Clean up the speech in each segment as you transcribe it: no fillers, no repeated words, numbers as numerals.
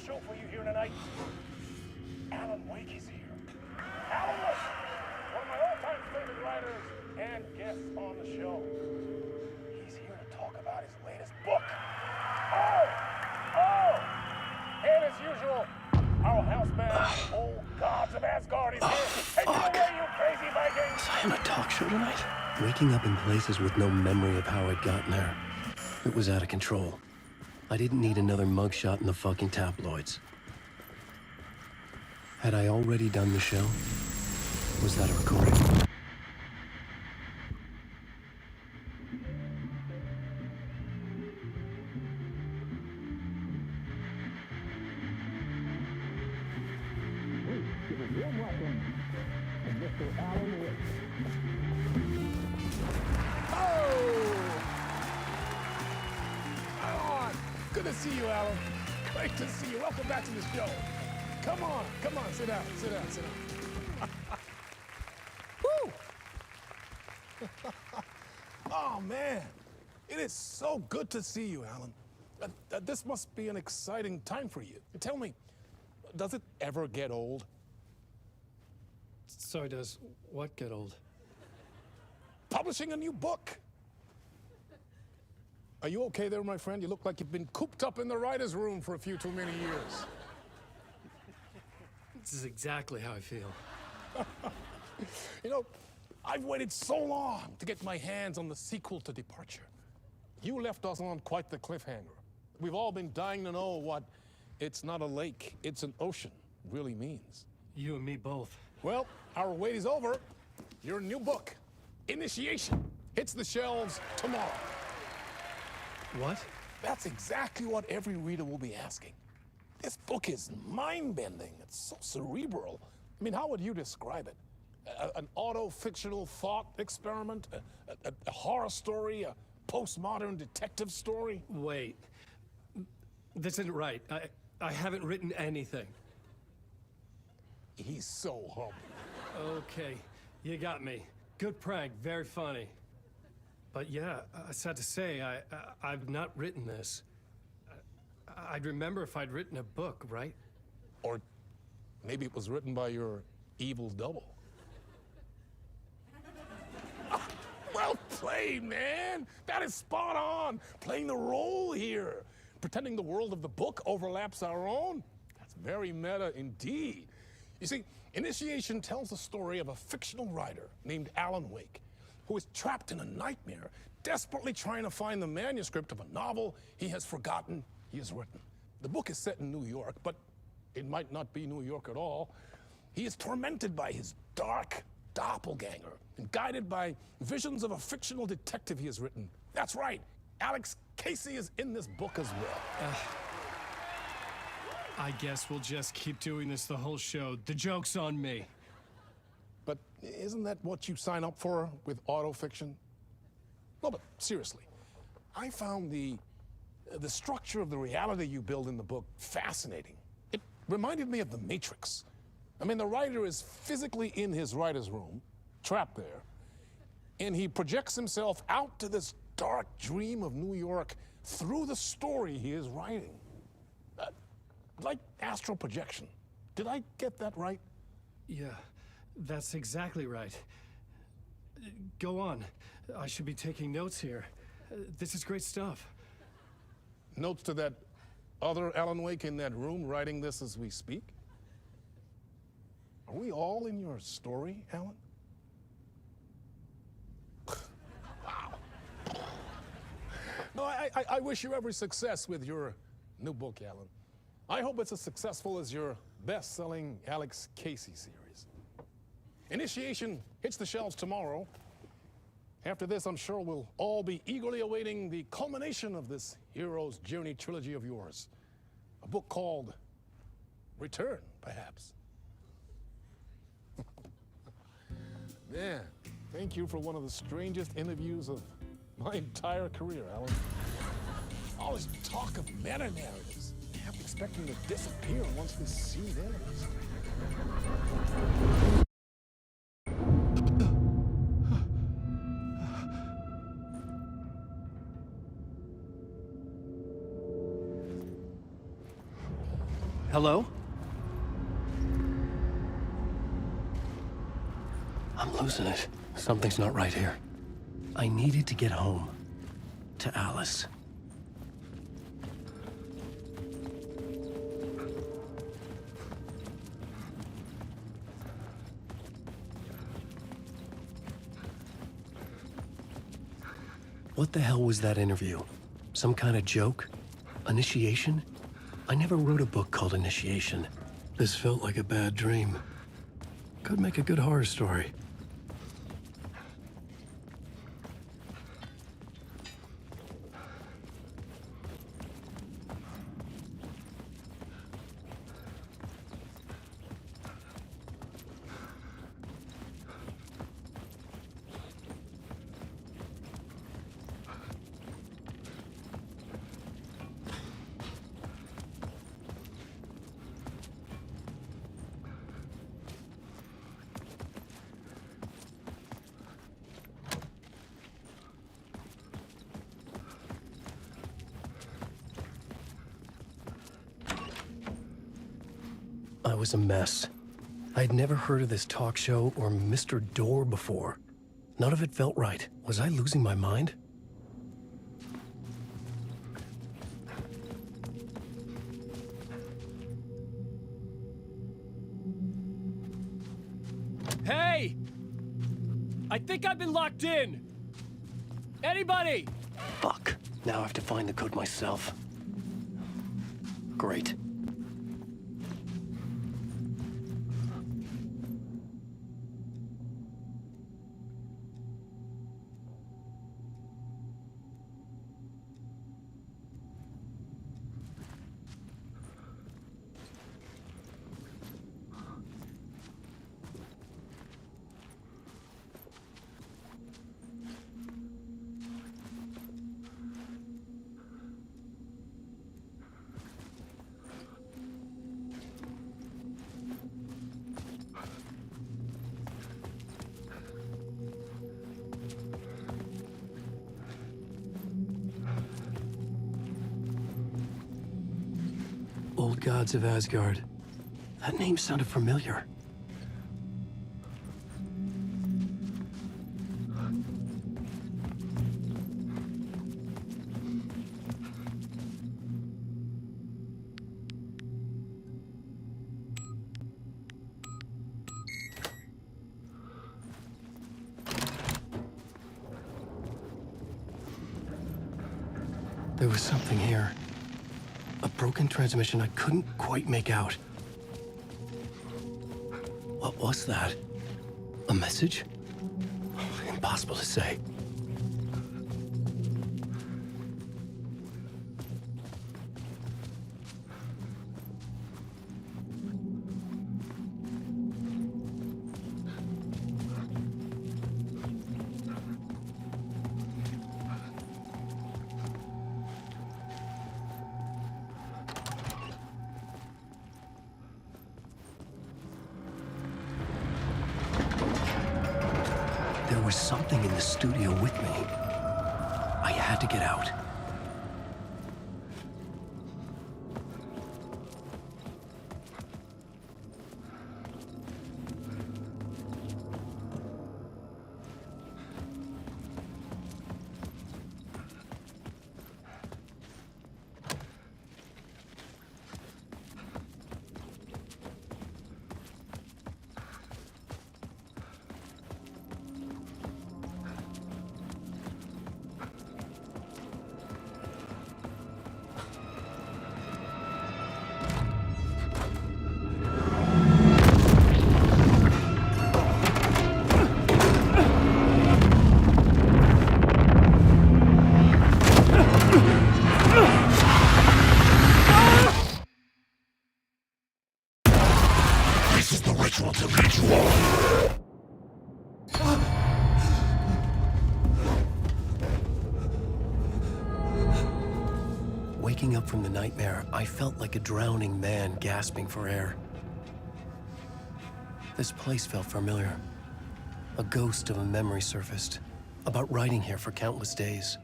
show for you here tonight. Alan Wake is here. Alan Wake, one of my all-time favorite writers and guests on the show. He's here to talk about his latest book. And as usual, our housebound old gods of Asgard is here. Take it away, you crazy Vikings! Was I on a talk show tonight? Waking up in places with no memory of how I'd gotten there. It was out of control. I didn't need another mugshot in the fucking tabloids. Had I already done the show? Was that a recording? Good to see you, Alan. Great to see you. Welcome back to the show. Come on, sit down. Woo! Oh, man. It is so good to see you, Alan. This must be an exciting time for you. Tell me, does it ever get old? Sorry, does what get old? Publishing a new book. Are you okay there, my friend? You look like you've been cooped up in the writer's room for a few too many years. This is exactly how I feel. You know, I've waited so long to get my hands on the sequel to Departure. You left us on quite the cliffhanger. We've all been dying to know what "it's not a lake, it's an ocean" really means. You and me both. Well, our wait is over. Your new book, Initiation, hits the shelves tomorrow. What? That's exactly what every reader will be asking. This book is mind-bending. It's so cerebral. I mean, how would you describe it? An auto-fictional thought experiment? A horror story? A postmodern detective story? Wait. This isn't right. I haven't written anything. He's so humble. Okay, you got me. Good prank, very funny. But yeah, sad to say, I've not written this. I'd remember if I'd written a book, right? Or maybe it was written by your evil double. Well played, man. That is spot on. Playing the role here. Pretending the world of the book overlaps our own. That's very meta indeed. You see, Initiation tells the story of a fictional writer named Alan Wake, who is trapped in a nightmare, desperately trying to find the manuscript of a novel he has forgotten he has written. The book is set in New York, but it might not be New York at all. He is tormented by his dark doppelganger and guided by visions of a fictional detective he has written. That's right, Alex Casey is in this book as well. I guess we'll just keep doing this the whole show. The joke's on me. But isn't that what you sign up for with autofiction? No, but seriously, I found the structure of the reality you build in the book fascinating. It reminded me of The Matrix. I mean, the writer is physically in his writer's room, trapped there, and he projects himself out to this dark dream of New York through the story he is writing. Like astral projection. Did I get that right? Yeah, that's exactly right. Go on. I should be taking notes here. This is great stuff. Notes to that other Alan Wake in that room writing this as we speak? Are we all in your story, Alan? Wow. No, I wish you every success with your new book, Alan. I hope it's as successful as your best-selling Alex Casey series. Initiation hits the shelves tomorrow. After this, I'm sure we'll all be eagerly awaiting the culmination of this hero's journey trilogy of yours. A book called Return, perhaps. Man, thank you for one of the strangest interviews of my entire career, Alan. All this talk of meta-narratives. I'm expecting to disappear once this scene ends. Hello? I'm losing it. Something's not right here. I needed to get home. To Alice. What the hell was that interview? Some kind of joke? Initiation? I never wrote a book called Initiation. This felt like a bad dream. Could make a good horror story. I was a mess. I'd never heard of this talk show or Mr. Door before. None of it felt right. Was I losing my mind? Hey! I think I've been locked in! Anybody? Fuck. Now I have to find the code myself. Great. Old Gods of Asgard. That name sounded familiar. There was something here. A broken transmission I couldn't quite make out. What was that? A message? Impossible to say. There was something in the studio with me. I had to get out. Waking up from the nightmare, I felt like a drowning man gasping for air. This place felt familiar. A ghost of a memory surfaced, about riding here for countless days.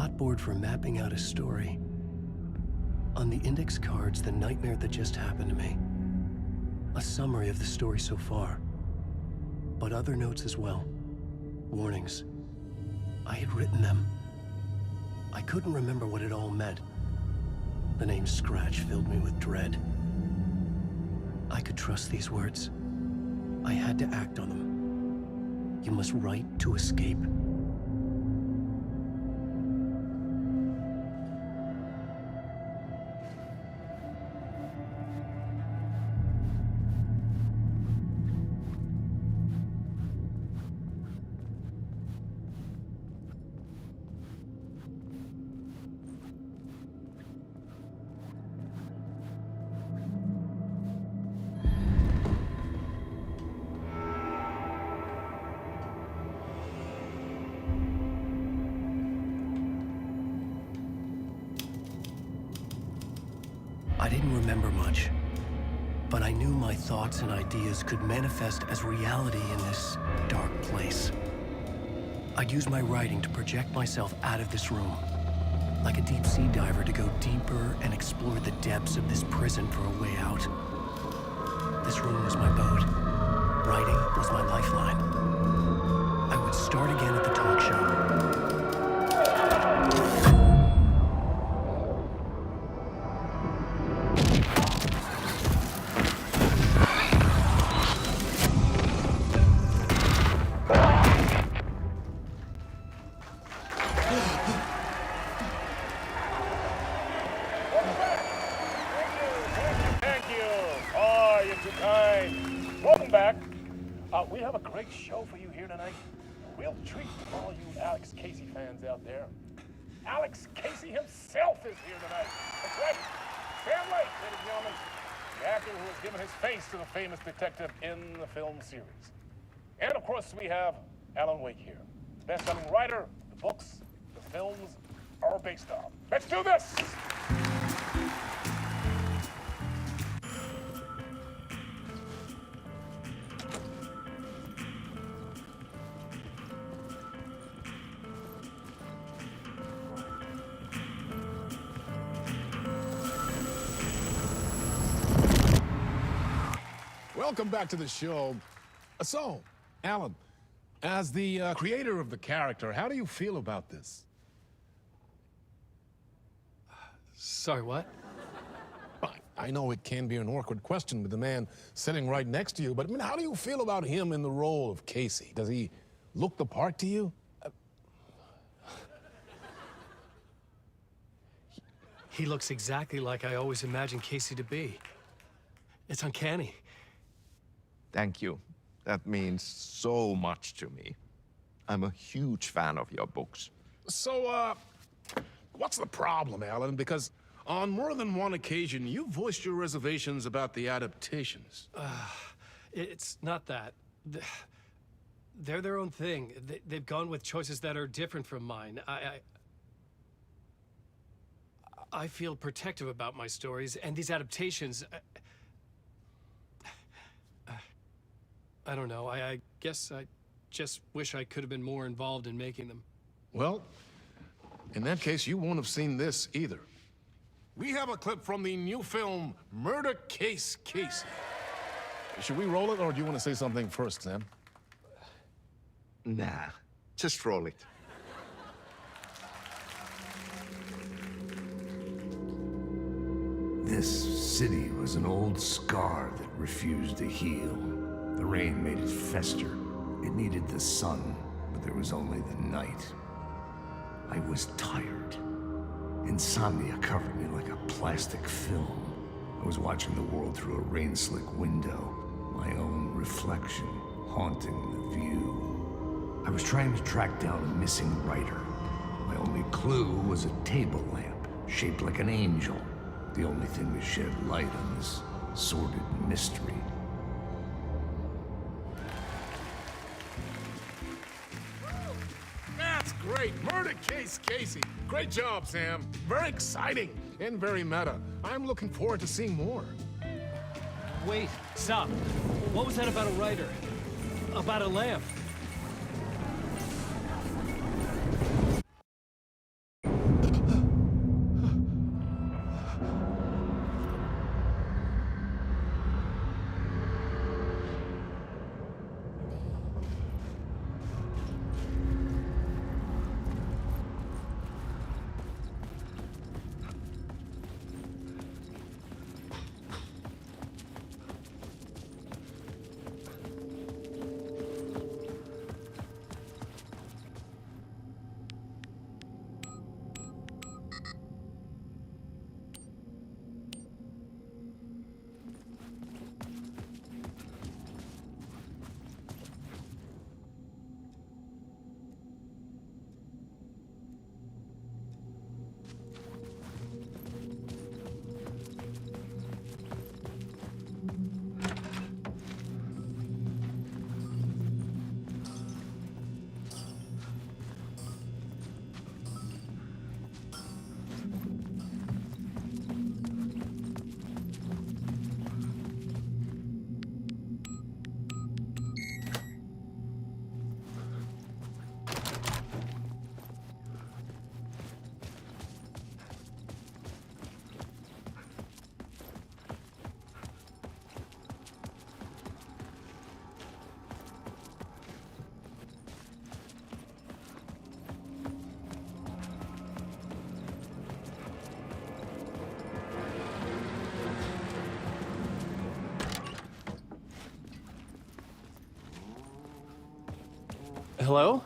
plot board for mapping out a story. On the index cards, the nightmare that just happened to me. A summary of the story so far. But other notes as well. Warnings. I had written them. I couldn't remember what it all meant. The name Scratch filled me with dread. I could trust these words. I had to act on them. You must write to escape. I didn't remember much, but I knew my thoughts and ideas could manifest as reality in this dark place. I'd use my writing to project myself out of this room, like a deep-sea diver to go deeper and explore the depths of this prison for a way out. This room was my boat. Writing was my lifeline. I would start again at the talk show. Welcome back. We have a great show for you here tonight. Real treat for all you Alex Casey fans out there. Alex Casey himself is here tonight. That's right. Sam Lake, ladies and gentlemen, the actor who has given his face to the famous detective in the film series. And of course, we have Alan Wake here, best-selling writer, the books, the films are based on. Let's do this! Welcome back to the show. So, Alan, as the creator of the character, how do you feel about this? Sorry, what? I know it can be an awkward question with the man sitting right next to you, but I mean, how do you feel about him in the role of Casey? Does he look the part to you? He looks exactly like I always imagined Casey to be. It's uncanny. Thank you. That means so much to me. I'm a huge fan of your books. So, what's the problem, Alan? Because on more than one occasion, you voiced your reservations about the adaptations. It's not that. They're their own thing. They've gone with choices that are different from mine. I feel protective about my stories, and these adaptations... I don't know. I guess I just wish I could have been more involved in making them. Well, in that case, you won't have seen this either. We have a clip from the new film, Murder Case Casey. Should we roll it, or do you want to say something first, Sam? Nah, just roll it. This city was an old scar that refused to heal. The rain made it fester. It needed the sun, but there was only the night. I was tired. Insomnia covered me like a plastic film. I was watching the world through a rain-slick window, my own reflection haunting the view. I was trying to track down a missing writer. My only clue was a table lamp, shaped like an angel. The only thing to shed light on this sordid mystery. That's great. Murder Case Casey. Great job, Sam. Very exciting and very meta. I'm looking forward to seeing more. Wait, stop. What was that about a writer? About a lamp? Hello?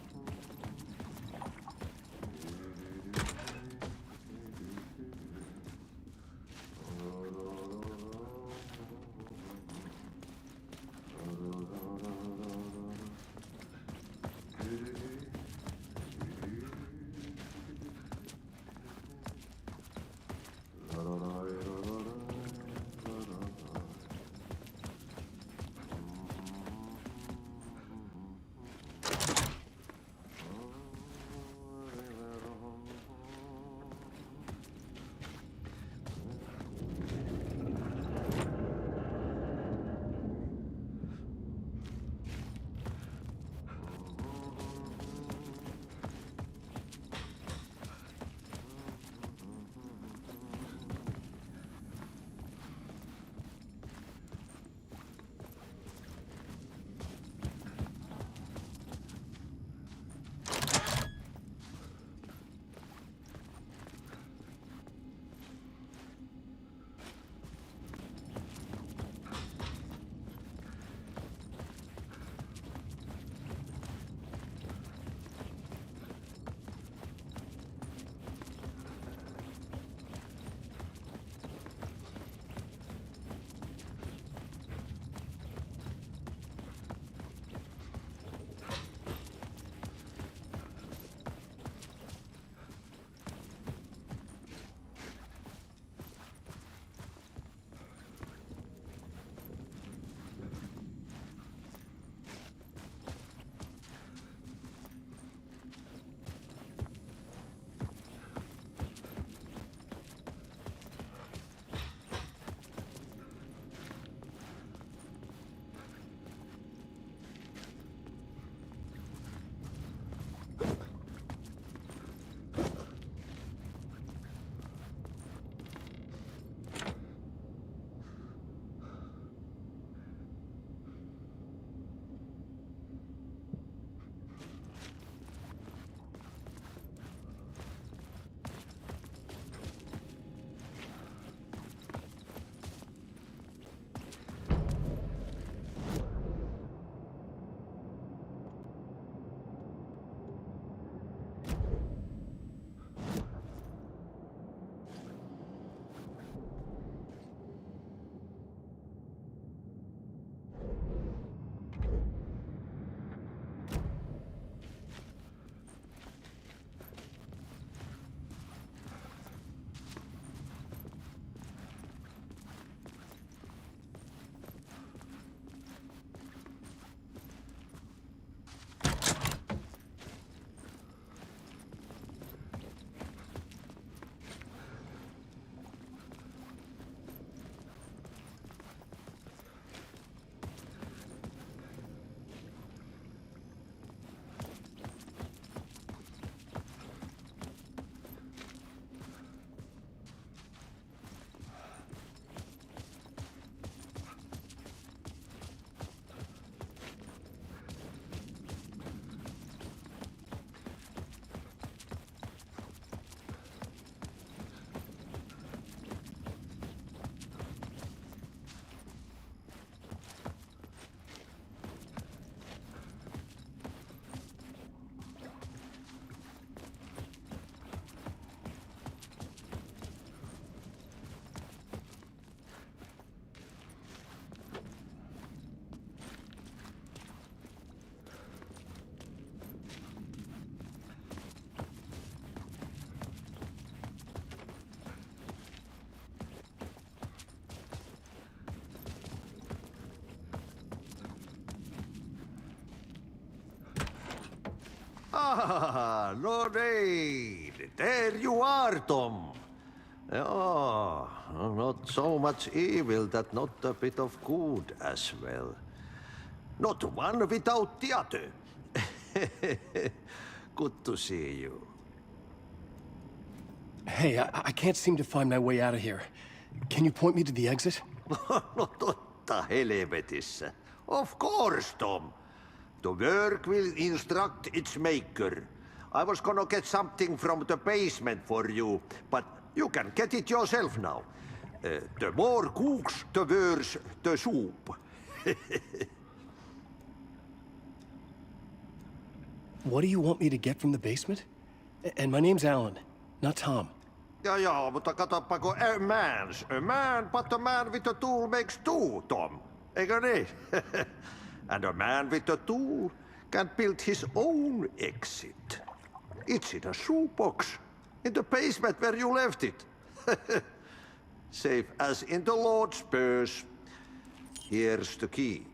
Ah, no need. There you are, Tom. Oh, not so much evil that not a bit of good as well. Not one without the other. Good to see you. Hey, I can't seem to find my way out of here. Can you point me to the exit? No totta helvetissä. Of course, Tom. The work will instruct its maker. I was gonna get something from the basement for you, but you can get it yourself now. The more cooks, the worse the soup. What do you want me to get from the basement? And my name's Alan, not Tom. Ja, mutta katoppa kun a man, but a man with a tool makes two, Tom. Eikö niin? And a man with a tool can build his own exit. It's in a shoebox, in the basement where you left it. Safe as in the Lord's purse. Here's the key.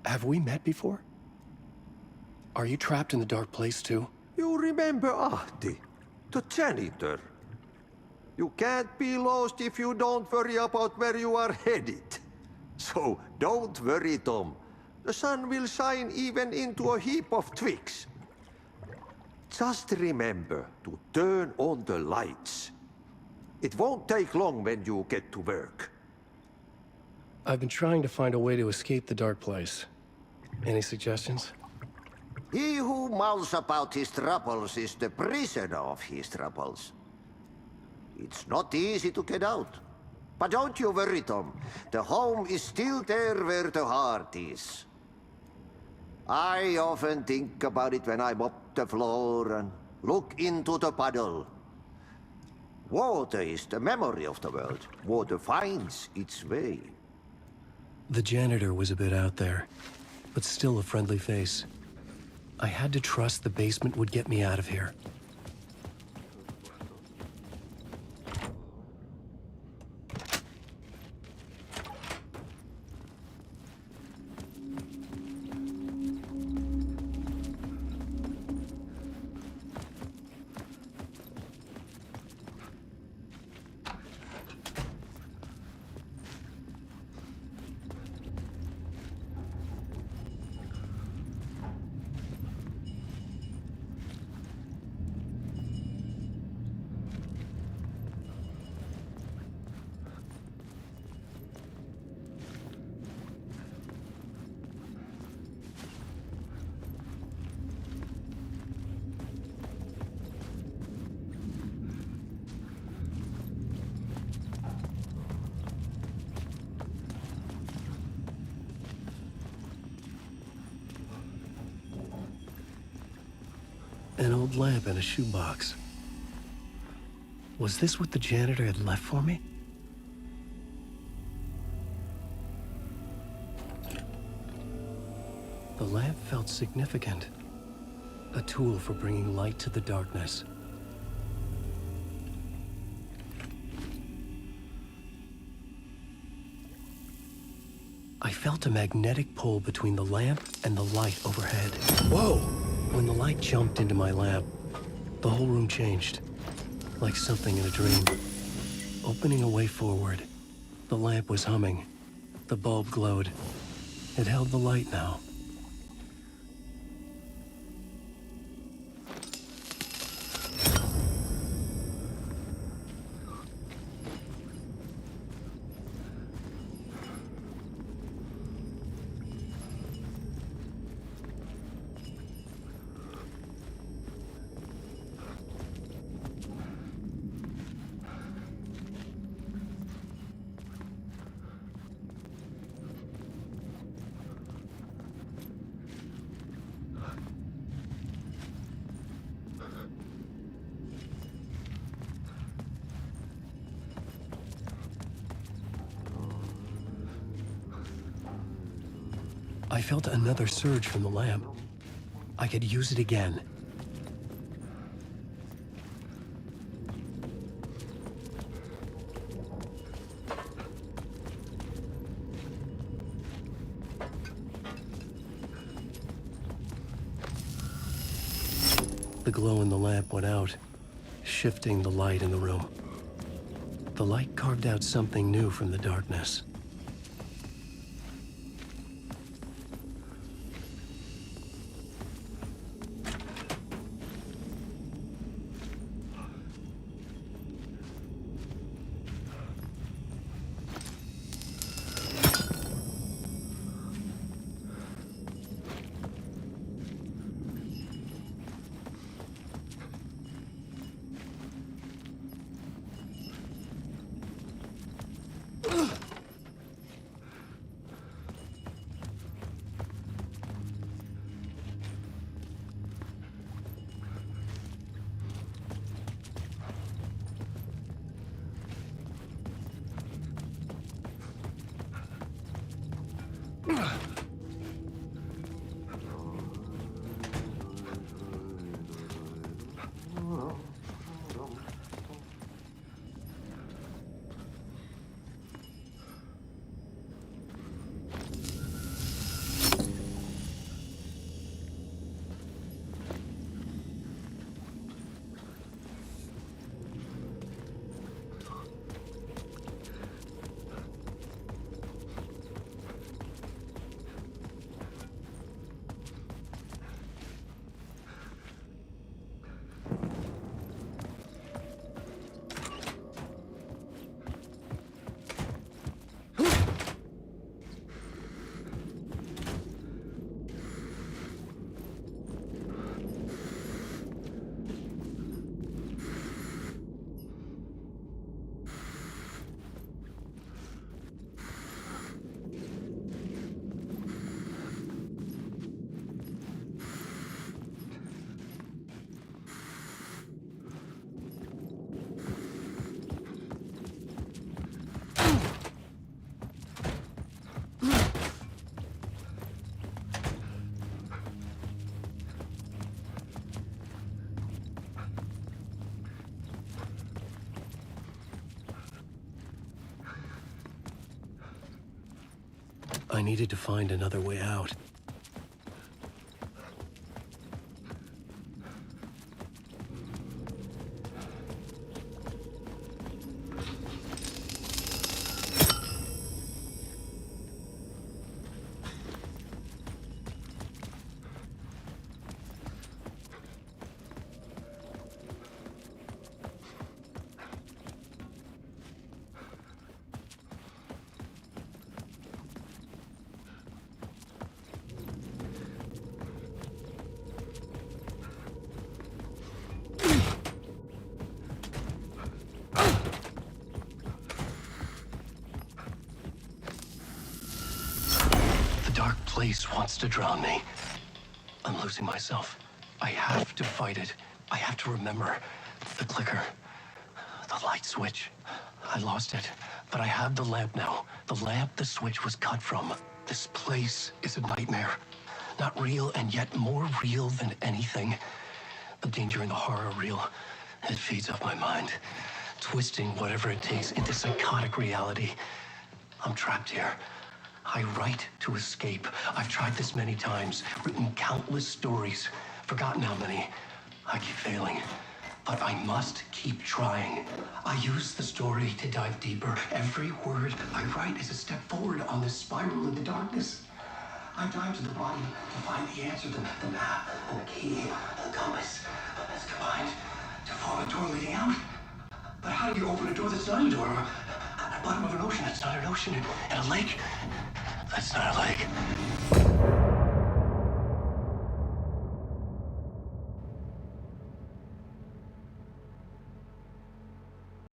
Have we met before? Are you trapped in the dark place too? You remember Ahti, the janitor. You can't be lost if you don't worry about where you are headed. So don't worry, Tom. The sun will shine even into a heap of twigs. Just remember to turn on the lights. It won't take long when you get to work. I've been trying to find a way to escape the dark place. Any suggestions? He who mouths about his troubles is the prisoner of his troubles. It's not easy to get out. But don't you worry, Tom. The home is still there where the heart is. I often think about it when I mop the floor and look into the puddle. Water is the memory of the world. Water finds its way. The janitor was a bit out there, but still a friendly face. I had to trust the basement would get me out of here. An old lamp in a shoebox. Was this what the janitor had left for me? The lamp felt significant. A tool for bringing light to the darkness. I felt a magnetic pull between the lamp and the light overhead. Whoa! When the light jumped into my lamp, the whole room changed, like something in a dream. Opening a way forward, the lamp was humming. The bulb glowed. It held the light now. I felt another surge from the lamp. I could use it again. The glow in the lamp went out, shifting the light in the room. The light carved out something new from the darkness. I needed to find another way out. The dark place wants to drown me. I'm losing myself. I have to fight it. I have to remember. The clicker. The light switch. I lost it. But I have the lamp now. The lamp the switch was cut from. This place is a nightmare. Not real, and yet more real than anything. The danger and the horror real. It feeds off my mind. Twisting whatever it takes into psychotic reality. I'm trapped here. I write to escape. I've tried this many times, written countless stories, forgotten how many. I keep failing, but I must keep trying. I use the story to dive deeper. Every word I write is a step forward on this spiral into darkness. I dive to the bottom to find the answer, the map, and the key, and the compass. It's combined to form a door leading out. But how do you open a door that's not a door? At the bottom of an ocean that's not an ocean, and a lake that's not a lake.